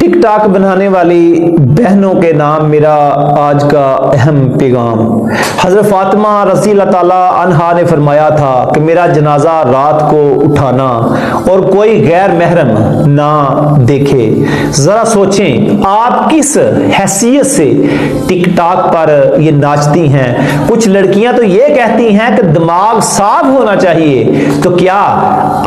टिक टाक बनाने वाली बहनों के नाम मेरा आज का अहम पैगाम। हज़रत फातिमा रज़ी अल्लाह ताला अन्हा ने फरमाया था कि मेरा जनाजा रात को उठाना और कोई गैर महरम ना देखे। जरा सोचें आप किस हैसियत से टिक टाक पर ये नाचती हैं। कुछ लड़कियां तो ये कहती हैं कि दिमाग साफ होना चाहिए, तो क्या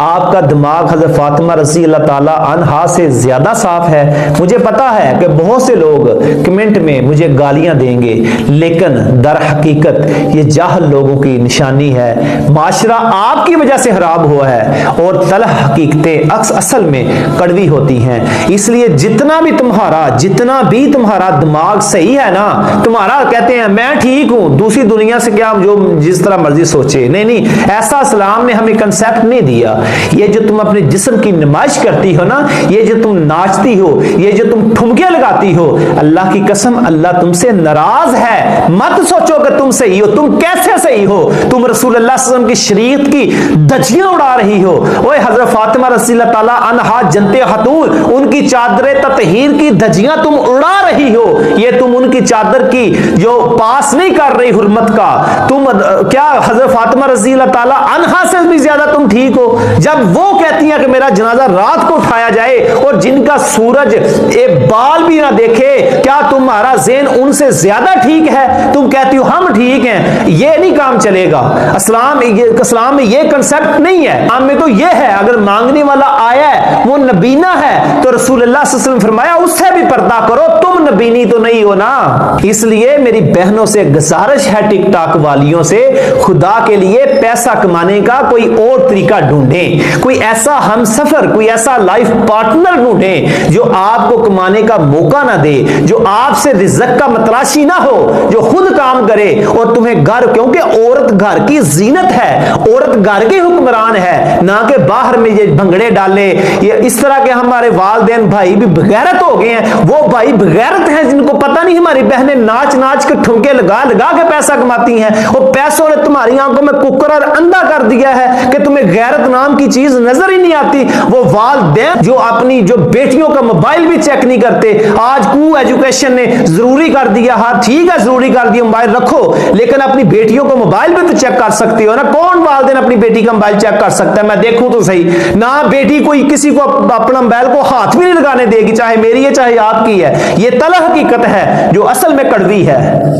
आपका दिमाग हज़रत फातिमा रज़ी अल्लाह ताला अन्हा से ज्यादा साफ है? मुझे पता है कि बहुत से लोग कमेंट में मुझे गालियां देंगे, लेकिन दर हकीकत ये जाहल लोगों की निशानी है। माशरा आपकी वजह से खराब हुआ है और तलख हकीकतें असल में कड़वी होती हैं। इसलिए जितना भी तुम्हारा दिमाग सही है ना, तुम्हारा कहते हैं मैं ठीक हूं, दूसरी दुनिया से क्या जो जिस तरह मर्जी सोचे, नहीं, ऐसा इस्लाम ने हमें कंसेप्ट नहीं दिया। ये जो तुम अपने जिस्म की नुमाइश करती हो ना, ये जो तुम नाचती हो, ये जो तुम ठुमके लगाती हो, अल्लाह की कसम अल्लाह तुमसे नाराज है। मत सोचो कि तुम सही हो। तुम कैसे सही हो? तुम रसूलुल्लाह सल्लल्लाहु अलैहि वसल्लम की शरीयत की धज्जियां उड़ा रही हो। ओए हजरत फातिमा रज़ी अल्लाह ताला अन्हा जन्नते खतून, उनकी चादर ततहीर की धज्जियां तुम उड़ा रही हो। ये तुम उनकी चादर की जो पास नहीं कर रही हुर्मत का, तुम क्या हजरत फातिमा रज़ी अल्लाह ताला अन्हा से भी ज्यादा तुम ठीक हो? जब वो कहती हैं कि मेरा जनाजा रात को उठाया जाए और जिनका सूरज एक बाल भी ना देखे, क्या तुम्हारा ज़हन उनसे ज्यादा ठीक है? तुम कहती हो हम ठीक हैं। ये नहीं काम चलेगा। इस्लाम में ये कंसेप्ट नहीं है। इस्लाम में तो ये है, अगर मांगने वाला आया है वो नबीना है तो रसूलुल्लाह सल्लल्लाहु अलैहि वसल्लम फरमाया उससे भी पर्दा करो, तुम नबीनी तो नहीं हो ना। इसलिए मेरी बहनों से गुजारिश है, टिक टाक वालियों से, खुदा के लिए पैसा कमाने का कोई और तरीका ढूंढें, कोई ऐसा हमसफर, कोई ऐसा लाइफ पार्टनर ढूंढें जो आपको कमाने का मौका ना दे, जो आपसे रिज़्क का मतलाशी ना हो, जो खुद काम करे और तुम्हें घर, क्योंकि औरत घर की जीनत है, औरत घर की हुक्मरान है, ना कि बाहर में ये भंगड़े डाले। ये इस तरह के हमारे वालिदैन भाई भी बगैरत हो गए हैं। वो भाई बगैरत हैं जिनको पता नहीं हमारी बहनें नाच नाच के ठुमके लगा लगा के पैसा कमाती हैं, और पैसों ने तुम्हारी आंखों में कुकर और अंधा कर दिया है कि तुम्हें गैरत नाम की चीज नजर ही नहीं आती। वो वालिदैन जो अपनी जो बेटियों का मोबाइल भी चेक नहीं करते, आज को एजुकेशन ने जरूरी कर दिया। हाँ ठीक है, जरूरी कर दिया, मोबाइल रखो, लेकिन अपनी बेटियों को मोबाइल भी तो चेक कर सकती हो ना। कौन वालिदैन अपनी बेटी का मोबाइल चेक कर सकता है? मैं देखूं तो सही ना। बेटी कोई किसी को अपना मोबाइल को हाथ भी नहीं लगाने देगी, चाहे मेरी है चाहे आपकी है। ये तलख हकीकत है जो असल में कड़वी है।